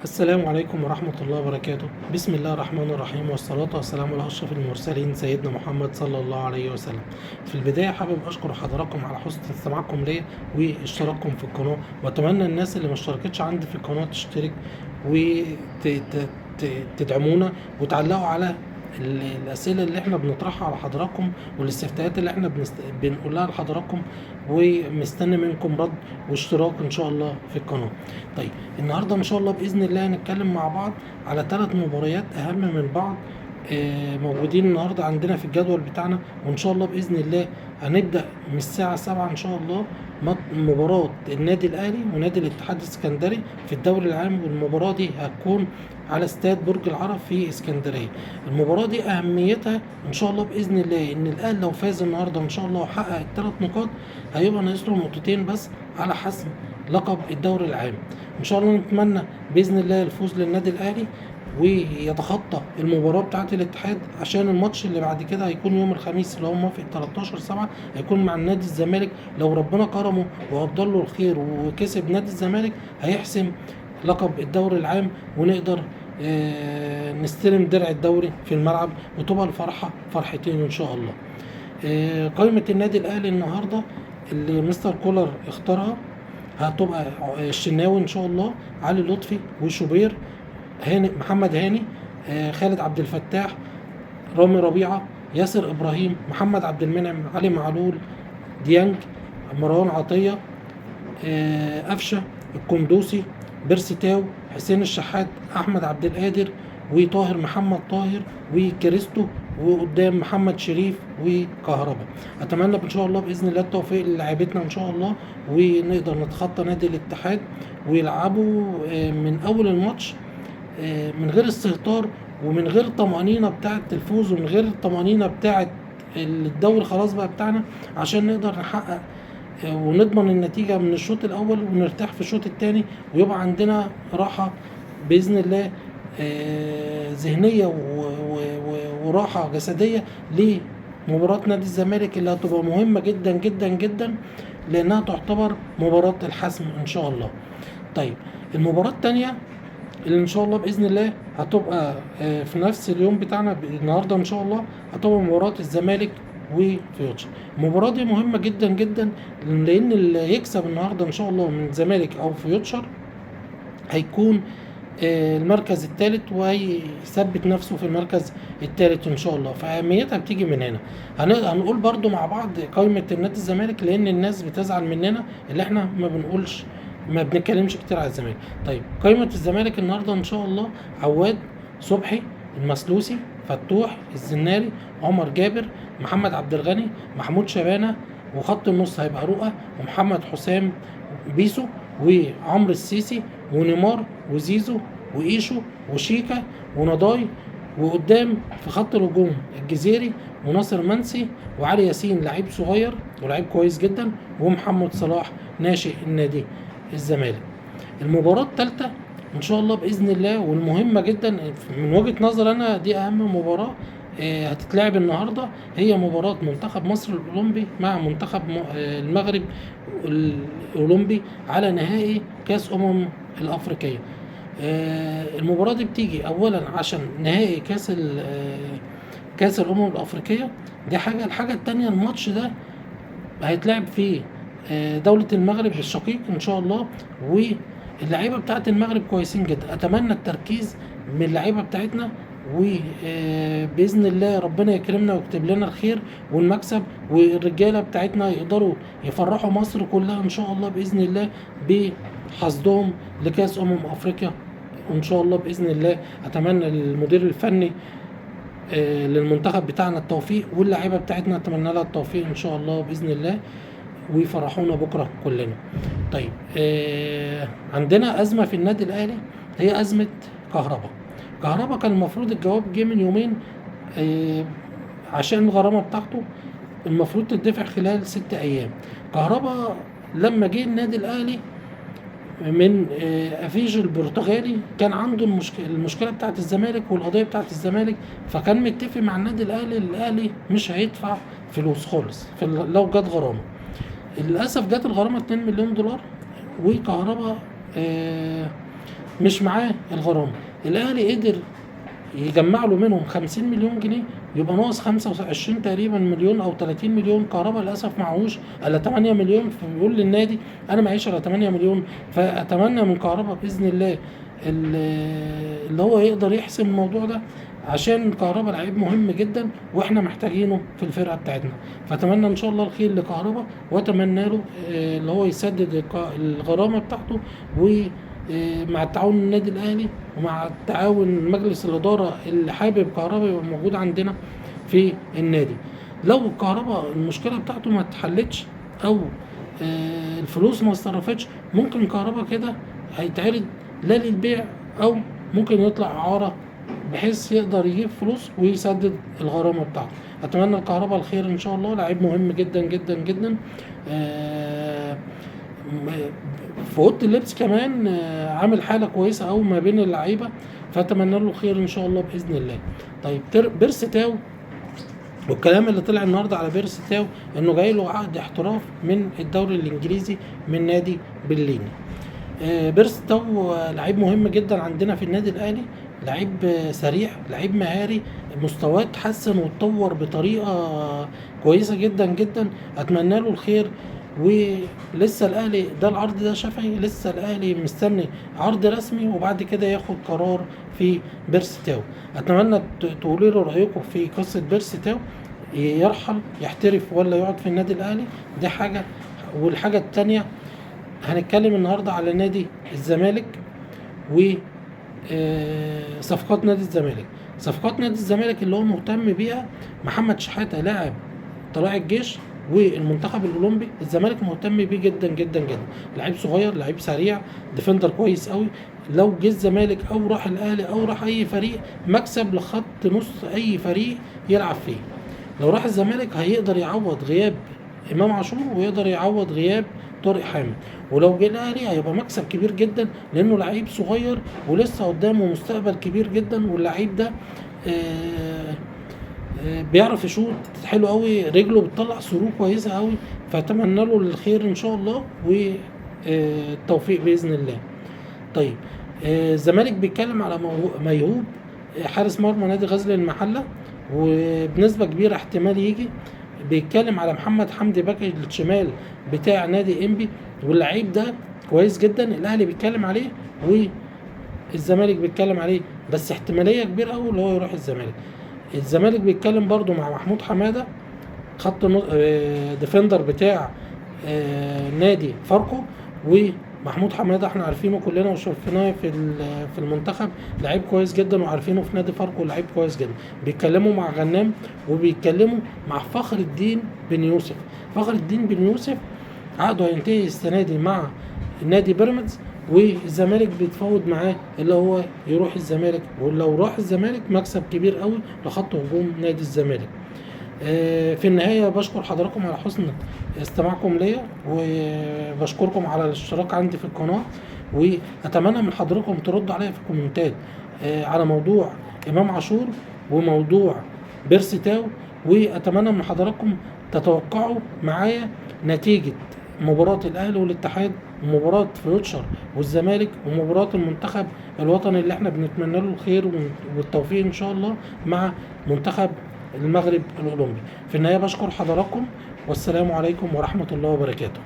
السلام عليكم ورحمة الله وبركاته. بسم الله الرحمن الرحيم، والصلاة والسلام على أشرف المرسلين سيدنا محمد صلى الله عليه وسلم. في البداية حابب أشكر حضراتكم على حسن استماعكم ليا واشتراككم في القناة، وأتمنى الناس اللي ما اشتركتش عندي في القناة تشترك وتدعمونا وتعلقوا على الأسئلة اللي احنا بنطرحها على حضراتكم والاستفتاءات اللي احنا بنقولها لحضراتكم، ومستني منكم رد واشتراك ان شاء الله في القناة. طيب النهارده ان شاء الله باذن الله هنتكلم مع بعض على 3 مباريات اهم من بعض موجودين النهارده عندنا في الجدول بتاعنا، وان شاء الله باذن الله هنبدا من الساعه 7 ان شاء الله مباراه النادي الاهلي ونادي الاتحاد السكندري في الدوري العام، والمباراه دي هتكون على استاد برج العرب في اسكندريه. المباراه دي اهميتها ان شاء الله باذن الله ان الاهلي لو فاز النهارده ان شاء الله وحقق ال3 نقاط هيبقى ناقص له نقطتين بس على حسم لقب الدوري العام. ان شاء الله نتمنى باذن الله الفوز للنادي الاهلي ويتخطى المباراه بتاعه الاتحاد، عشان الماتش اللي بعد كده هيكون يوم الخميس اللي هو موافق 13/7 هيكون مع نادي الزمالك. لو ربنا كرمه وقدر له الخير وكسب نادي الزمالك هيحسم لقب الدوري العام، ونقدر نستلم درع الدوري في الملعب، وتبقى الفرحه فرحتين ان شاء الله. قائمه النادي الاهلي النهارده اللي مستر كولر اختارها هتبقى الشناوي ان شاء الله، علي لطفي وشوبير، هاني محمد هاني، خالد عبد الفتاح، رامي ربيعه، ياسر ابراهيم، محمد عبد المنعم، علي معلول، ديانج، مروان عطيه، قفشه، القندوسي، بيرسي تاو، حسين الشحات، احمد عبد القادر، وطاهر محمد طاهر، وكريستو، وقدام محمد شريف وكهربا. اتمنى ان شاء الله باذن الله التوفيق للاعيبتنا ان شاء الله، ونقدر نتخطى نادي الاتحاد ويلعبوا من اول الماتش من غير استهتار ومن غير طمأنينة بتاعة الفوز ومن غير الطمأنينة بتاعة الدوري خلاص بقى بتاعنا، عشان نقدر نحقق ونضمن النتيجة من الشوط الأول ونرتاح في الشوط الثاني، ويبقى عندنا راحة بإذن الله ذهنية وراحة جسدية لمباراة نادي الزمالك اللي هتبقى مهمة جدا جدا جدا، لأنها تعتبر مباراة الحسم إن شاء الله. طيب المباراة الثانية اللي ان شاء الله باذن الله هتبقى في نفس اليوم بتاعنا النهارده ان شاء الله، هتبقى مباراه الزمالك وفيوتشر. المباراه دي مهمه جدا جدا، لان اللي يكسب النهارده ان شاء الله من الزمالك او فيوتشر هيكون المركز الثالث، وهيثبت نفسه في المركز الثالث ان شاء الله، فاهميتها بتيجي من هنا. هنقول برضو مع بعض قائمه النادي الزمالك، لان الناس بتزعل مننا اللي احنا ما بنتكلمش كتير على الزمالك. طيب قائمه الزمالك النهارده ان شاء الله: عواد، صبحي، المسلوسي، فتوح، الزناري، عمر جابر، محمد عبد الغني، محمود شبانه، وخط النص هيبقى رؤى ومحمد حسام بيسو وعمرو السيسي ونيمار وزيزو وايشو وشيكا ونضاي، وقدام في خط الهجوم الجزيري وناصر منسي وعلي ياسين لعيب صغير ولعيب كويس جدا، ومحمد صلاح ناشئ النادي الزمالك. المباراة الثالثة ان شاء الله باذن الله والمهمة جدا من وجهة نظر انا، دي اهم مباراة هتتلعب النهارده، هي مباراة منتخب مصر الاولمبي مع منتخب المغرب الاولمبي على نهائي كاس الافريقية. المباراة دي بتيجي اولا عشان نهائي كاس الافريقية، دي حاجة. الحاجة التانية الماتش ده هيتلعب فيه دولة المغرب الشقيق ان شاء الله، واللعيبة بتاعت المغرب كويسين جدا. اتمنى التركيز من اللعيبة بتاعتنا، وبإذن الله ربنا يكرمنا ويكتب لنا الخير والمكسب، والرجالة بتاعتنا يقدروا يفرحوا مصر كلها ان شاء الله بإذن الله بحصدهم لكاس افريقيا ان شاء الله بإذن الله. اتمنى للمدير الفني للمنتخب بتاعنا التوفيق، واللعيبة بتاعتنا اتمنى لها التوفيق ان شاء الله بإذن الله، ويفرحونا بكرة كلنا. طيب عندنا أزمة في النادي الأهلي، هي أزمة كهربا كان المفروض الجواب جه من يومين عشان الغرامة بتاعته المفروض تدفع خلال 6 أيام. كهربا لما جه النادي الأهلي من افيج البرتغالي كان عنده المشكله بتاعت الزمالك والقضيه بتاعت الزمالك، فكان متفق مع النادي الاهلي مش هيدفع فلوس خالص لو جت غرامه. للاسف جت الغرامه 2 مليون دولار، وكهربا مش معاه الغرامه. الاهلي قدر يجمع له منهم 50 مليون جنيه، يبقى ناقص 25 تقريبا مليون او 30 مليون. كهربا للاسف معهوش الا 8 مليون، فبيقول للنادي انا معيش الا 8 مليون. فاتمنى من كهربا باذن الله اللي هو يقدر يحسم الموضوع ده، عشان كهربا لعيب مهم جدا واحنا محتاجينه في الفرقه بتاعتنا. فاتمنى ان شاء الله الخير لكهربا، واتمنى له اللي هو يسدد الغرامه بتاعته، ومع التعاون النادي الاهلي ومع التعاون مجلس الاداره اللي حابب كهربا يبقى موجود عندنا في النادي. لو الكهرباء المشكله بتاعته ما اتحلتش او الفلوس ما اتصرفتش، ممكن كهرباء كده هيتعرض لا للبيع، او ممكن يطلع اعاره بحيث يقدر يجيب فلوس ويسدد الغرامه بتاعته. اتمنى الكهرباء الخير ان شاء الله، لعيب مهم جدا جدا جدا. في اوضه اللبس كمان عامل حاله كويسه قوي ما بين اللعيبه، فاتمنى له الخير ان شاء الله باذن الله. طيب بيرسي تاو، والكلام اللي طلع النهارده على بيرسي تاو انه جاي له عقد احتراف من الدوري الانجليزي من نادي برلين. بيرسي تاو لعيب مهم جدا عندنا في النادي الاهلي، لعيب سريع، لعيب مهاري، مستواه اتحسن واتطور بطريقه كويسه جدا جدا. اتمنى له الخير. ولسه الاهلي ده العرض ده شفهي، لسه الاهلي مستني عرض رسمي وبعد كده ياخد قرار في بيرسي تاو. اتمنى تقولوا لي رايكم في قصه بيرسي تاو، يرحل يحترف ولا يقعد في النادي الاهلي؟ دي حاجه. والحاجه الثانيه، هنتكلم النهارده على نادي الزمالك و صفقات نادي الزمالك. صفقات نادي الزمالك اللي هو مهتم بيها محمد شحاته، لاعب طلائع الجيش والمنتخب الاولمبي. الزمالك مهتم بيه جدا جدا جدا، لعيب صغير، لعيب سريع، ديفندر كويس قوي. لو جه الزمالك او راح الاهلي او راح اي فريق، مكسب لخط نص اي فريق يلعب فيه. لو راح الزمالك هيقدر يعوض غياب امام عاشور ويقدر يعوض غياب طارق حامد. ولو جه الاهلي هيبقى مكسب كبير جدا، لانه لعيب صغير ولسه قدامه مستقبل كبير جدا. واللعيب ده بيعرف يشوط حلو قوي، رجله بتطلع سرور كويسه قوي. فاتمنى له الخير ان شاء الله والتوفيق باذن الله. طيب الزمالك بيتكلم على ميهوب حارس مرمى نادي غزل المحله، وبنسبه كبيره احتمال يجي. بيتكلم على محمد حمدي باك الشمال بتاع نادي انبي، واللعيب ده كويس جدا. الاهلي بيتكلم عليه والزمالك بيتكلم عليه، بس احتماليه كبيره قوي اللي هو يروح الزمالك. الزمالك بيتكلم برضو مع محمود حماده، خط ديفندر بتاع نادي فاركو. ومحمود حماده احنا عارفينه كلنا وشفناه في المنتخب، لعيب كويس جدا، وعارفينه في نادي فاركو لعيب كويس جدا. بيتكلموا مع غنام، وبيتكلموا مع فخر الدين بن يوسف. فخر الدين بن يوسف عقده هينتهي السنه دي مع نادي بيراميدز، والزمالك بيتفاوض معاه اللي هو يروح الزمالك. ولو راح الزمالك مكسب كبير قوي لخط هجوم نادي الزمالك. في النهاية بشكر حضراتكم على حسن استماعكم ليا، وبشكركم على الاشتراك عندي في القناة. وأتمنى من حضراتكم تردوا عليا في الكومنتات على موضوع إمام عاشور وموضوع بيرسي تاو. وأتمنى من حضراتكم تتوقعوا معايا نتيجة مباراة الأهلي والاتحاد، ومباراة فيوتشر والزمالك، ومباراة المنتخب الوطني اللي احنا بنتمنى له الخير والتوفيق إن شاء الله مع منتخب المغرب الأولمبي. في النهاية بشكر حضراتكم، والسلام عليكم ورحمة الله وبركاته.